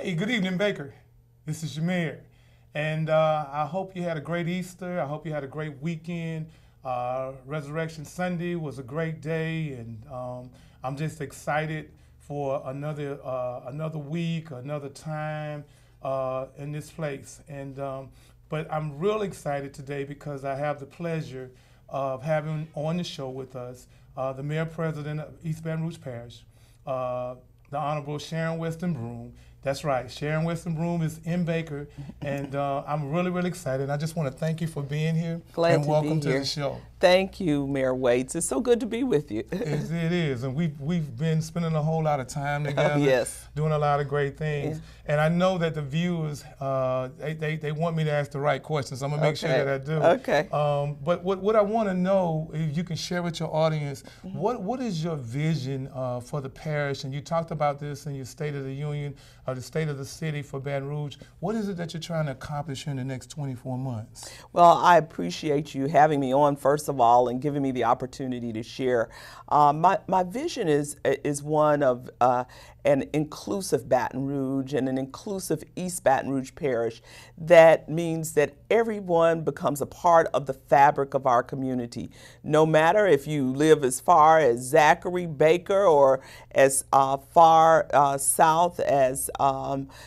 Hey, good evening, Baker. This is your mayor. And I hope you had a great Easter. I hope you had a great weekend. Resurrection Sunday was a great day, and I'm just excited for another week, another time in this place. But I'm real excited today because I have the pleasure of having on the show with us the Mayor President of East Baton Rouge Parish, the Honorable Sharon Weston-Broome. That's right, Sharon Weston-Broome is in Baker, and I'm really excited. I just want to thank you for being here, Glad and to welcome be to here. the show. Thank you, Mayor Waits. It's so good to be with you. It is, and we've been spending a whole lot of time together, yes. doing a lot of great things. Yeah. And I know that the viewers they want me to ask the right questions. I'm gonna make sure that I do. Okay. But what I want to know, if you can share with your audience, what is your vision for the parish? And you talked about this in your State of the Union, or the State of the City for Baton Rouge. What is it that you're trying to accomplish in the next 24 months? Well, I appreciate you having me on, first of all, and giving me the opportunity to share. My vision is one of an inclusive Baton Rouge and an inclusive East Baton Rouge Parish. That means that everyone becomes a part of the fabric of our community. No matter if you live as far as Zachary, Baker, or as far south as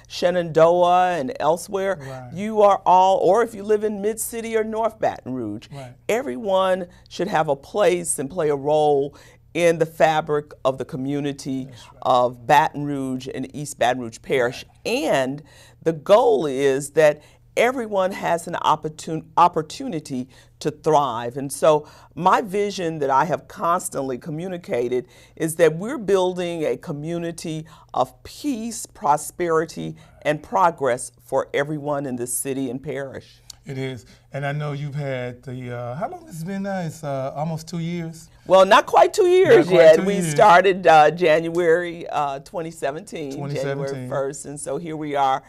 Shenandoah and elsewhere, Right. you are all, or if you live in Mid-City or North Baton Rouge, Right. everyone should have a place and play a role in the fabric of the community of Baton Rouge and East Baton Rouge Parish. And the goal is that everyone has an opportunity to thrive. And so my vision that I have constantly communicated is that we're building a community of peace, prosperity, and progress for everyone in this city and parish. It is, and I know you've had the, how long has it been now? It's almost 2 years. Well, not quite 2 years Not quite yet. 2 We years. started January 2017, January 2017. 1st, and so here we are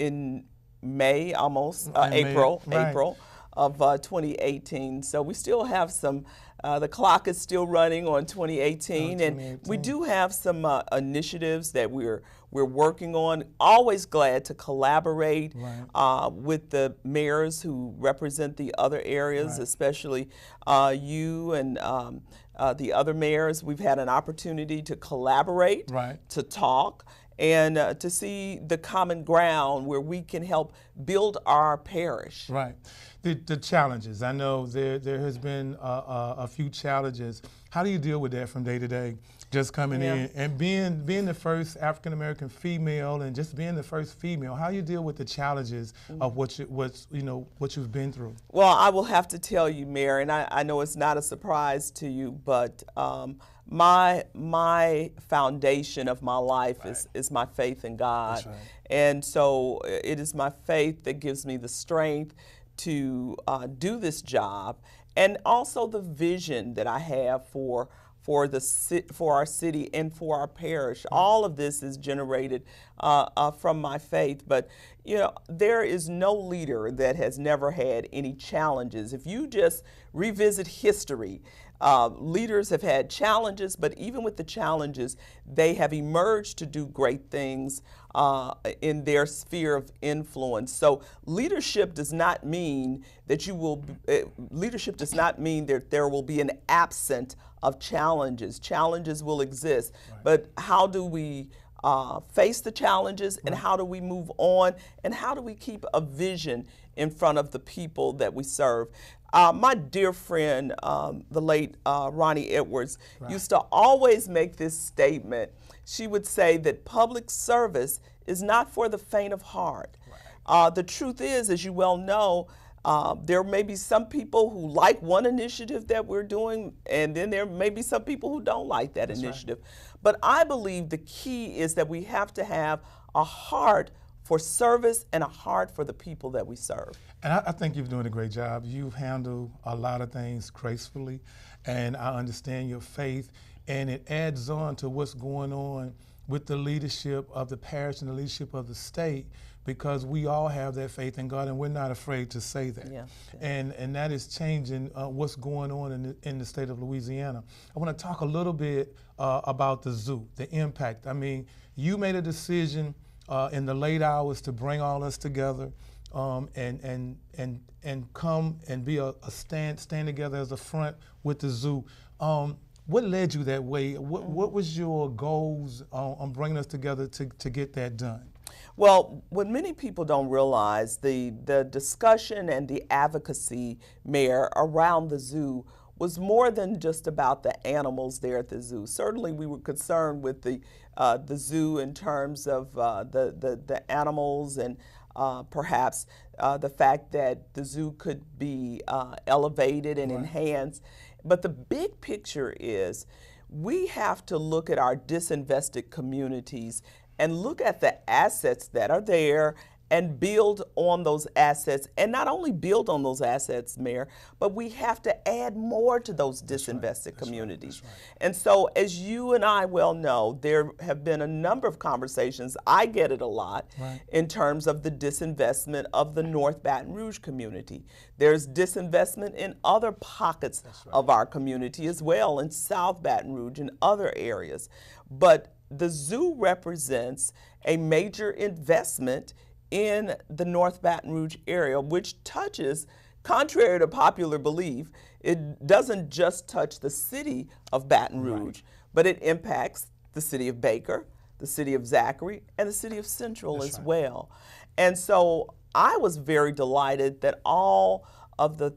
in May, almost In May, April, right. April of 2018. So we still have some. The clock is still running on 2018, and we 2018. do have some initiatives that we're working on. Always glad to collaborate Right. with the mayors who represent the other areas, Right. especially you and the other mayors. We've had an opportunity to collaborate, Right. to talk, and to see the common ground where we can help build our parish. Right. The challenges. I know there has been a few challenges. How do you deal with that from day to day? Just coming Yeah. in and being the first African American female, and just being the first female. How do you deal with the challenges of what you've been through? Well, I will have to tell you, Mayor, and I know it's not a surprise to you, but my foundation of my life is my faith in God. That's right. And so it is my faith that gives me the strength to do this job, and also the vision that I have for our city and for our parish. All of this is generated from my faith. But there is no leader that has never had any challenges. If you just revisit history, leaders have had challenges, but even with the challenges, they have emerged to do great things in their sphere of influence. So leadership does not mean that leadership does not mean that there will be an absence of challenges. Challenges will exist, Right. but how do we face the challenges, and how do we move on, and how do we keep a vision in front of the people that we serve? My dear friend, the late Ronnie Edwards, Right. used to always make this statement. She would say that public service is not for the faint of heart. Right. The truth is, as you well know, there may be some people who like one initiative that we're doing, and then there may be some people who don't like that That's right. initiative. But I believe the key is that we have to have a heart for service and a heart for the people that we serve. And I think you're doing a great job. You've handled a lot of things gracefully, and I understand your faith, and it adds on to what's going on with the leadership of the parish and the leadership of the state, because we all have that faith in God, and we're not afraid to say that. Yeah. And that is changing what's going on in the state of Louisiana. I want to talk a little bit about the zoo, the impact. I mean, you made a decision in the late hours to bring all us together and come and be a stand together as a front with the zoo. What led you that way? What was your goals on bringing us together to get that done? Well, what many people don't realize, the discussion and the advocacy, Mayor, around the zoo was more than just about the animals there at the zoo. Certainly we were concerned with the zoo in terms of the animals and perhaps the fact that the zoo could be elevated and enhanced. But the big picture is we have to look at our disinvested communities and look at the assets that are there and build on those assets. And not only build on those assets, Mayor, but we have to add more to those disinvested communities. And so, as you and I well know, there have been a number of conversations, I get it a lot, in terms of the disinvestment of the North Baton Rouge community. There's disinvestment in other pockets of our community as well, in South Baton Rouge and other areas. But the zoo represents a major investment in the North Baton Rouge area, which touches, contrary to popular belief, it doesn't just touch the city of Baton Rouge, but it impacts the city of Baker, the city of Zachary, and the city of Central as well. And so I was very delighted that all of the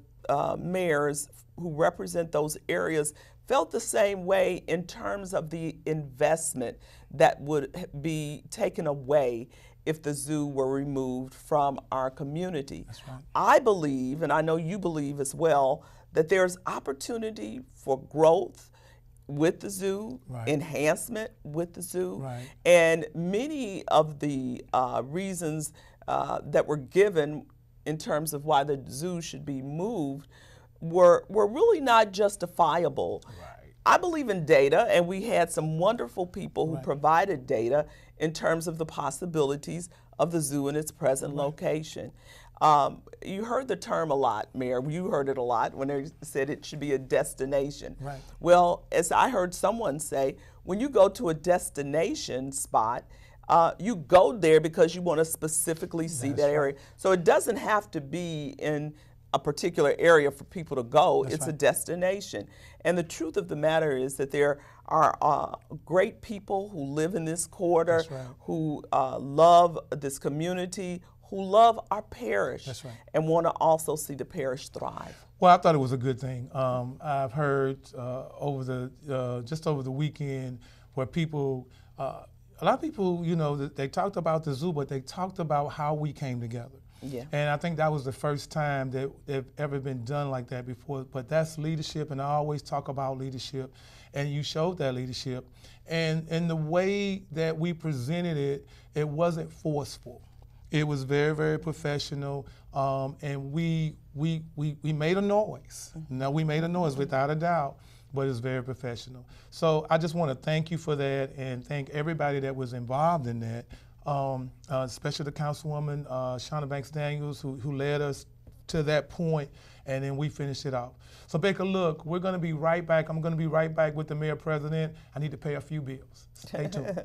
mayors who represent those areas felt the same way in terms of the investment that would be taken away if the zoo were removed from our community. I believe, and I know you believe as well, that there's opportunity for growth with the zoo, enhancement with the zoo, and many of the reasons that were given in terms of why the zoo should be moved were really not justifiable. I believe in data, and we had some wonderful people who provided data in terms of the possibilities of the zoo in its present location. You heard the term a lot, Mayor. You heard it a lot when they said it should be a destination. Well, as I heard someone say, when you go to a destination spot, you go there because you want to specifically see that area. So it doesn't have to be in a particular area for people to go. It's a destination. And the truth of the matter is that there are great people who live in this corridor, who love this community, who love our parish, and want to also see the parish thrive. Well, I thought it was a good thing. I've heard over the weekend where people, a lot of people, you know, they talked about the zoo, but they talked about how we came together. And I think that was the first time that it ever been done like that before. But that's leadership, and I always talk about leadership, and you showed that leadership. And the way that we presented it, it wasn't forceful. It was very, very professional, and we made a noise. Now, we made a noise without a doubt, but it's very professional. So I just want to thank you for that, and thank everybody that was involved in that. Especially the Councilwoman Shauna Banks-Daniels, who led us to that point, and then we finished it off. So Baker, look, we're going to be right back. I'm going to be right back with the Mayor President. I need to pay a few bills. Stay tuned.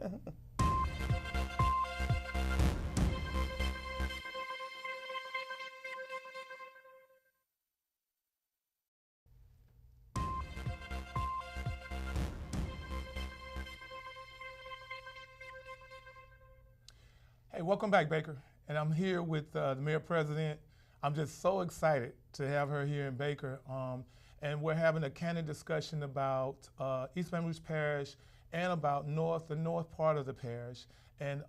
Hey, welcome back, Baker. And I'm here with the Mayor President. I'm just so excited to have her here in Baker. And we're having a candid discussion about East Baton Rouge Parish and about the north part of the parish. And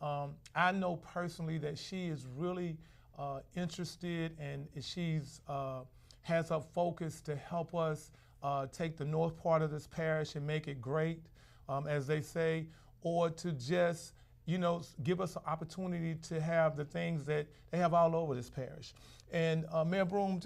I know personally that she is really interested, and she's has her focus to help us take the north part of this parish and make it great, as they say, or to just give us an opportunity to have the things that they have all over this parish. And Mayor Broome,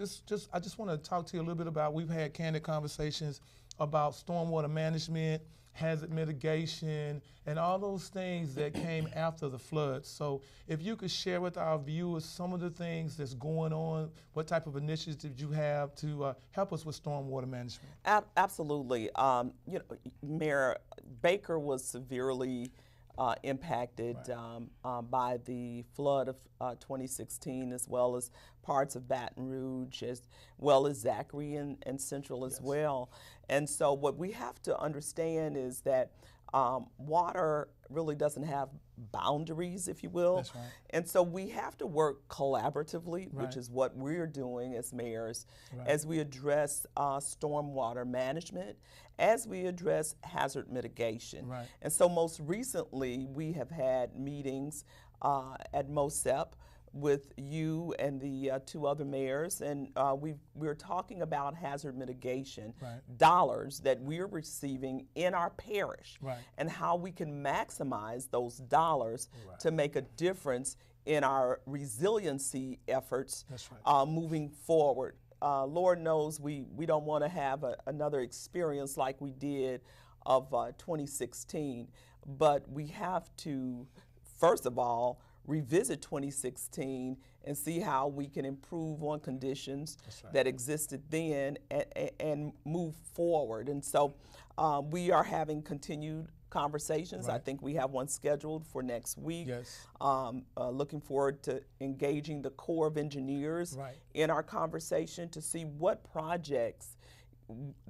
I just want to talk to you a little bit about, we've had candid conversations about stormwater management, hazard mitigation, and all those things that came after the flood. So if you could share with our viewers some of the things that's going on, what type of initiatives you have to help us with stormwater management. Absolutely. Mayor Baker was severely impacted by the flood of 2016, as well as parts of Baton Rouge, as well as Zachary and Central as well. And so what we have to understand is that water really doesn't have boundaries, if you will. That's right. And so we have to work collaboratively, which is what we're doing as mayors, as we address stormwater management, as we address hazard mitigation. And so most recently, we have had meetings at MOSEP with you and the two other mayors, and we're talking about hazard mitigation dollars that we're receiving in our parish, and how we can maximize those dollars to make a difference in our resiliency efforts moving forward. Lord knows we don't want to have another experience like we did of 2016, but we have to, first of all, revisit 2016 and see how we can improve on conditions that existed then and move forward. And so we are having continued conversations. I think we have one scheduled for next week. Looking forward to engaging the Corps of Engineers in our conversation to see what projects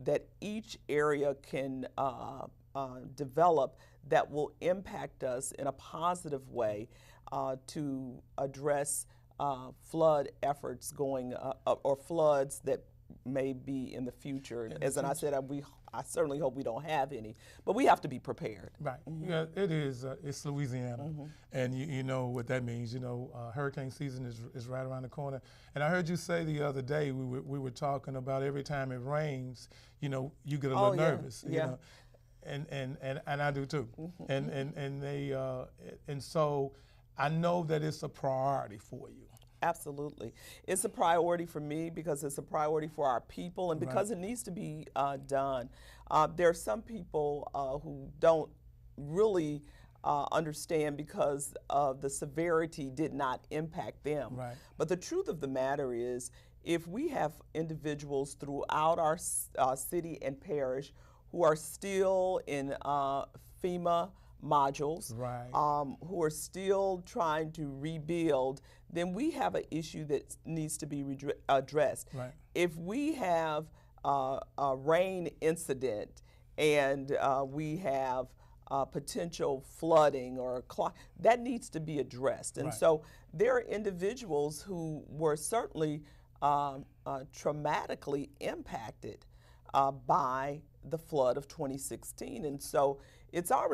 that each area can develop that will impact us in a positive way to address flood efforts going or floods that may be in the future. As I said, I certainly hope we don't have any, but we have to be prepared. Yeah, it is. It's Louisiana, and you know what that means. You know, hurricane season is right around the corner. And I heard you say the other day we were talking about every time it rains, you know, you get a little nervous. You know? And I do too. And so I know that it's a priority for you. Absolutely. It's a priority for me because it's a priority for our people and because it needs to be done. There are some people who don't really understand because the severity did not impact them. But the truth of the matter is, if we have individuals throughout our city and parish who are still in FEMA modules, who are still trying to rebuild, then we have an issue that needs to be addressed. If we have a rain incident and we have potential flooding or that needs to be addressed. And so there are individuals who were certainly traumatically impacted by the flood of 2016. And so it's our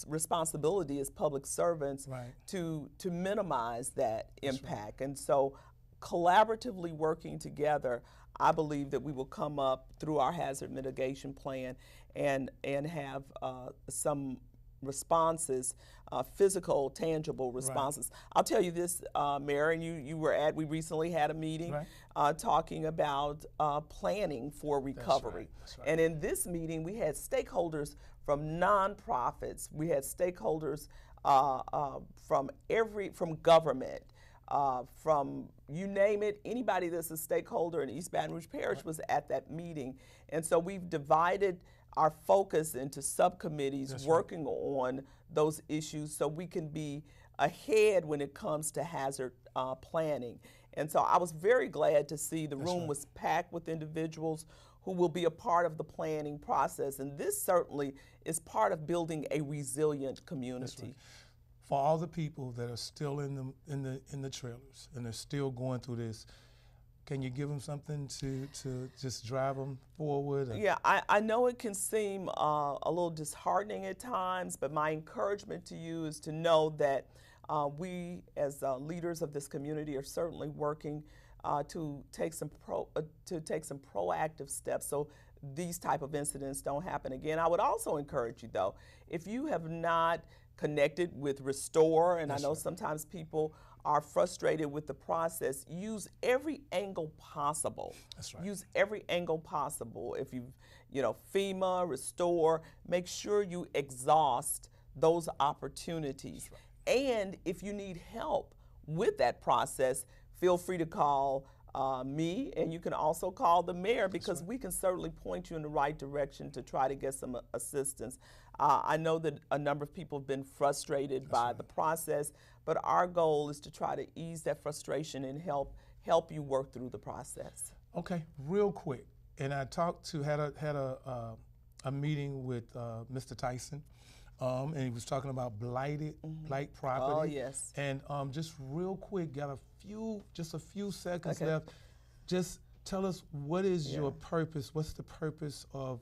responsibility as public servants to minimize that impact. And so collaboratively working together, I believe that we will come up through our hazard mitigation plan and have some responses, physical, tangible responses. I'll tell you this, Mayor, and you were we recently had a meeting talking about planning for recovery. And in this meeting, we had stakeholders from nonprofits, we had stakeholders from government, from you name it, anybody that's a stakeholder in East Baton Rouge Parish was at that meeting. And so we've divided our focus into subcommittees working on those issues so we can be ahead when it comes to hazard planning. And so I was very glad to see the room was packed with individuals who will be a part of the planning process. And this certainly is part of building a resilient community. For all the people that are still in the trailers and they're still going through this, can you give them something to just drive them forward? Yeah, I know it can seem a little disheartening at times, but my encouragement to you is to know that we as leaders of this community are certainly working to take some proactive steps so these type of incidents don't happen again. I would also encourage you, though, if you have not connected with Restore, and That's I know right. sometimes people are frustrated with the process. Use every angle possible. That's right. Use every angle possible. If FEMA, Restore, make sure you exhaust those opportunities. Right. And if you need help with that process, feel free to call me, and you can also call the mayor, because we can certainly point you in the right direction to try to get some assistance. I know that a number of people have been frustrated by the process, but our goal is to try to ease that frustration and help you work through the process. Okay, real quick, and I had a meeting with Mr. Tyson, and he was talking about blight property. Oh, yes. And just real quick, got just a few seconds left. Just tell us, what is your purpose? What's the purpose of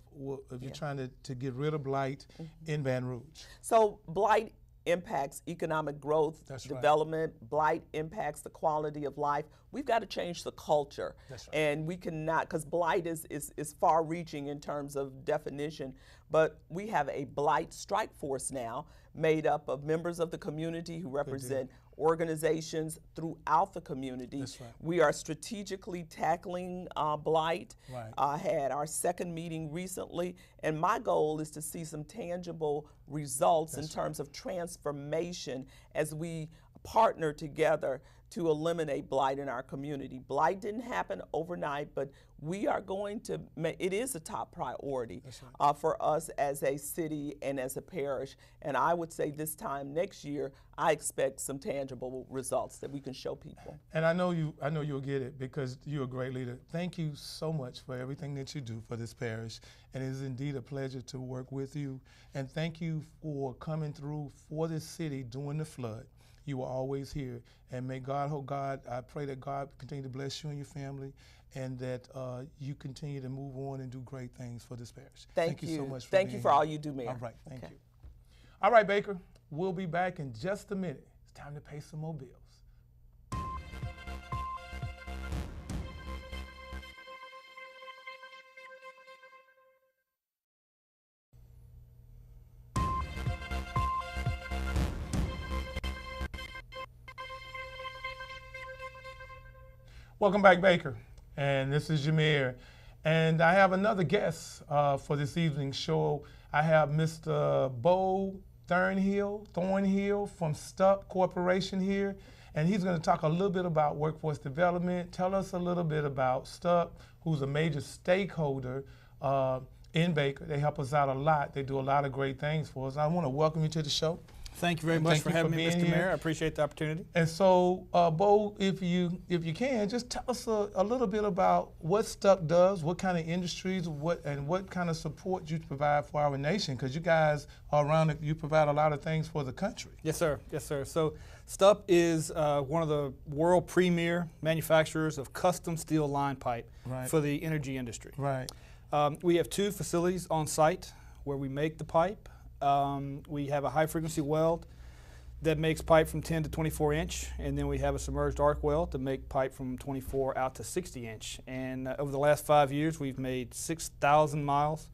if you're trying to get rid of blight in Baton Rouge? So blight impacts economic growth, development. Right. Blight impacts the quality of life. We've got to change the culture. That's right. And we cannot, because blight is far reaching in terms of definition, but we have a blight strike force now made up of members of the community who represent organizations throughout the community. That's right. We are strategically tackling blight. Right. Had our second meeting recently, and my goal is to see some tangible results in terms of transformation as we partner together to eliminate blight in our community. Blight didn't happen overnight, but we are going to it is a top priority for us as a city and as a parish. And I would say this time next year, I expect some tangible results that we can show people. And I know you'll get it, because you're a great leader. Thank you so much for everything that you do for this parish. And it is indeed a pleasure to work with you. And thank you for coming through for this city during the flood. You were always here. And may God, oh God, I pray that God continue to bless you and your family, and that you continue to move on and do great things for this parish. Thank you so much for Thank you for all you do, Mayor. All right, thank you. All right, Baker, we'll be back in just a minute. It's time to pay some more bills. Welcome back, Baker, and this is Jameer. And I have another guest for this evening's show. I have Mr. Bo Thornhill from STUP Corporation here, and he's going to talk a little bit about workforce development, tell us a little bit about STUP, who's a major stakeholder in Baker. They help us out a lot. They do a lot of great things for us. I want to welcome you to the show. Thank you very much for having me, Mr. Mayor. I appreciate the opportunity. And so, Bo, if you can, just tell us a little bit about what STUP does, what kind of industries, what kind of support you provide for our nation, because you guys are around, you provide a lot of things for the country. Yes, sir. Yes, sir. So STUP is one of the world premier manufacturers of custom steel line pipe for the energy industry. Right. We have 2 facilities on site where we make the pipe. We have a high-frequency weld that makes pipe from 10 to 24 inch, and then we have a submerged arc weld to make pipe from 24 out to 60 inch. And over the last 5 years, we've made 6,000 miles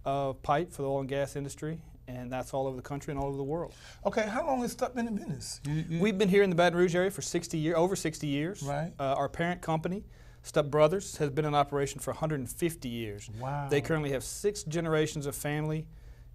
of pipe for the oil and gas industry, and that's all over the country and all over the world. Okay, how long has STUP been in business? We've been here in the Baton Rouge area for over 60 years. Right. Our parent company, STUP Brothers, has been in operation for 150 years. Wow. They currently have 6 generations of family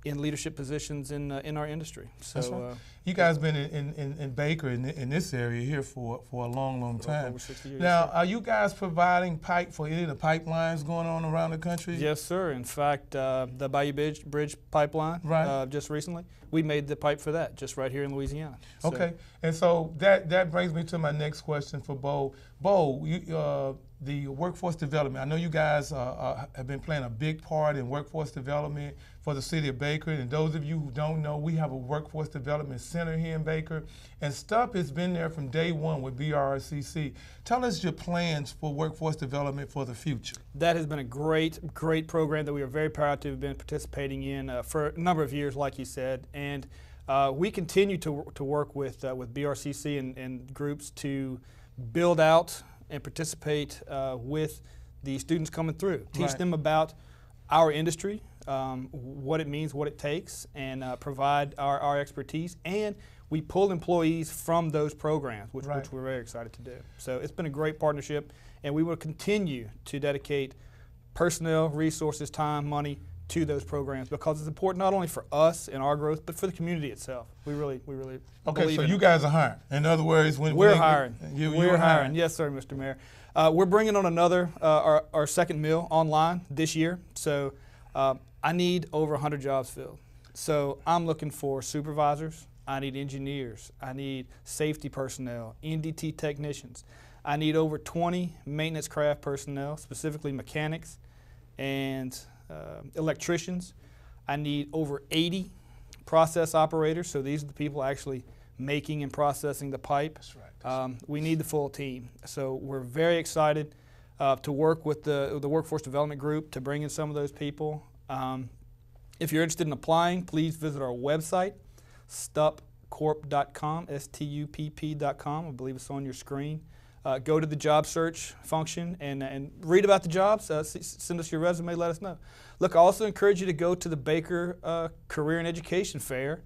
in leadership positions in our industry. So that's right. You guys been in Baker in this area here for a long time. Over 60 years. Now, are you guys providing pipe for any of the pipelines going on around the country? Yes, sir. In fact, the Bayou Bridge pipeline, just recently, we made the pipe for that, just right here in Louisiana. So. Okay, and so that brings me to my next question for Bo. Bo, the workforce development. I know you guys have been playing a big part in workforce development for the city of Baker. And those of you who don't know, we have a workforce development center here in Baker. And STUP has been there from day one with BRCC. Tell us your plans for workforce development for the future. That has been a great program that we are very proud to have been participating in for a number of years, like you said. And we continue to work with BRCC and groups to build out and participate with the students coming through. Teach them about our industry, what it means, what it takes, and provide our expertise. And we pull employees from those programs, which we're very excited to do. So it's been a great partnership, and we will continue to dedicate personnel, resources, time, money to those programs because it's important not only for us and our growth, but for the community itself. We really Okay, so you guys are hiring. In other words, we're hiring. We're hiring. Yes, sir, Mr. Mayor. We're bringing on another, our second mill online this year. So I need over 100 jobs filled. So I'm looking for supervisors. I need engineers. I need safety personnel, NDT technicians. I need over 20 maintenance craft personnel, specifically mechanics and electricians. I need over 80 process operators. So these are the people actually making and processing the pipe. That's right. We need the full team. So we're very excited to work with the Workforce Development Group to bring in some of those people. If you're interested in applying, please visit our website, stupcorp.com, stupp.com. I believe it's on your screen. Go to the job search function and read about the jobs. Send us your resume, let us know. Look, I also encourage you to go to the Baker Career and Education Fair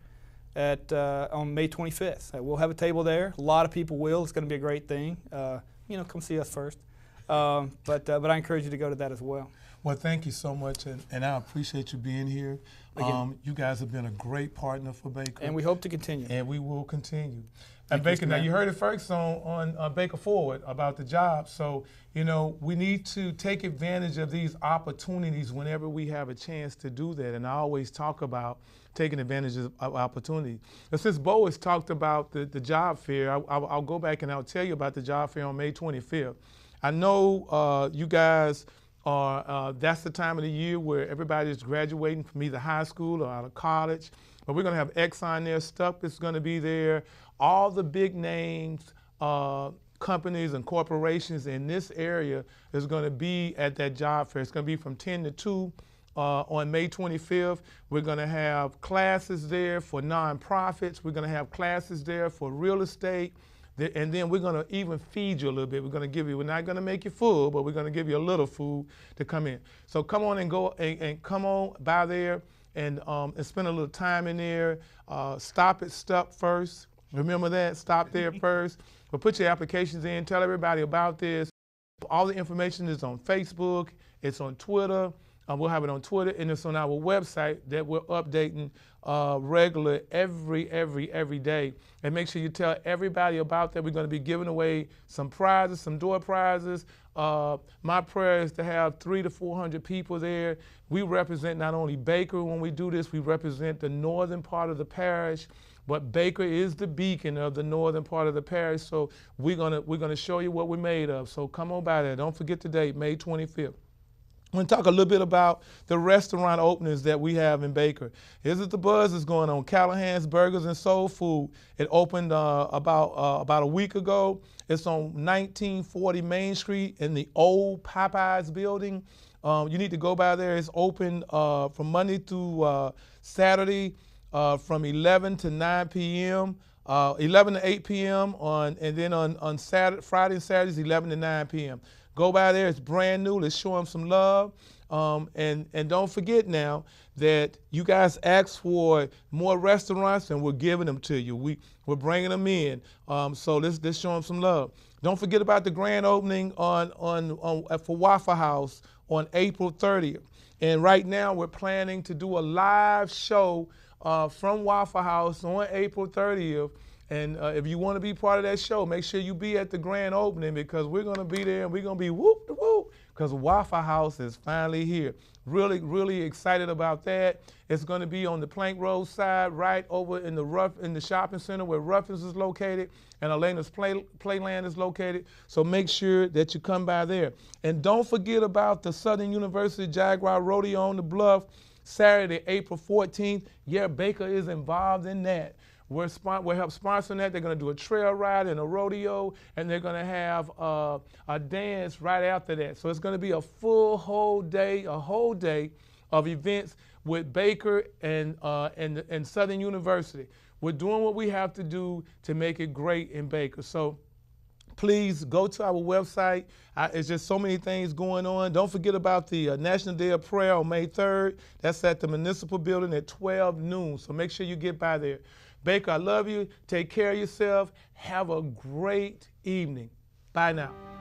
on May 25th. We'll have a table there. A lot of people will. It's going to be a great thing. Come see us first. But I encourage you to go to that as well. Well, thank you so much, and I appreciate you being here. You guys have been a great partner for Baker. And we hope to continue. And we will continue. And Baker, now you heard it first on Baker Forward about the job. So, we need to take advantage of these opportunities whenever we have a chance to do that. And I always talk about taking advantage of opportunity. But since Bo has talked about the job fair, I'll go back and I'll tell you about the job fair on May 25th. I know you guys that's the time of the year where everybody's graduating from either high school or out of college. But we're going to have Exxon there, Stupp is going to be there. All the big names, companies and corporations in this area is going to be at that job fair. It's going to be from 10 to 2 on May 25th. We're going to have classes there for nonprofits. We're going to have classes there for real estate. And then we're going to even feed you a little bit. We're not going to make you full, but we're going to give you a little food to come in. So come on and go and come on by there and spend a little time in there. Stop at Stupp first. Remember that, stop there first. But put your applications in, tell everybody about this. All the information is on Facebook, it's on Twitter. We'll have it on Twitter, and it's on our website that we're updating regular every day. And make sure you tell everybody about that. We're going to be giving away some prizes, some door prizes. My prayer is to have 300 to 400 people there. We represent not only Baker when we do this, we represent the northern part of the parish. But Baker is the beacon of the northern part of the parish, so we're gonna show you what we're made of. So come on by there. Don't forget the date, May 25th. I'm going to talk a little bit about the restaurant openings that we have in Baker. Here's what the buzz is going on. Callahan's Burgers and Soul Food. It opened about a week ago. It's on 1940 Main Street in the old Popeyes building. You need to go by there. It's open from Monday through Saturday from 11 to 9 p.m., 11 to 8 p.m. and then on Saturday, Friday and Saturdays, 11 to 9 p.m. Go by there. It's brand new. Let's show them some love. And don't forget now that you guys asked for more restaurants, and we're giving them to you. We're bringing them in. So let's show them some love. Don't forget about the grand opening for Waffle House on April 30th. And right now we're planning to do a live show from Waffle House on April 30th. And if you want to be part of that show, make sure you be at the grand opening, because we're going to be there and we're going to be whoop, because Waffle House is finally here. Really excited about that. It's going to be on the Plank Road side, right over in the shopping center where Ruffins is located and Elena's Playland is located. So make sure that you come by there. And don't forget about the Southern University Jaguar Rodeo on the Bluff, Saturday, April 14th. Yeah, Baker is involved in that. We'll help sponsor that. They're going to do a trail ride and a rodeo, and they're going to have a dance right after that. So it's going to be a whole day of events with Baker and Southern University. We're doing what we have to do to make it great in Baker. So please go to our website. It's just so many things going on. Don't forget about the National Day of Prayer on May 3rd. That's at the Municipal Building at 12 noon. So make sure you get by there. Baker, I love you. Take care of yourself. Have a great evening. Bye now.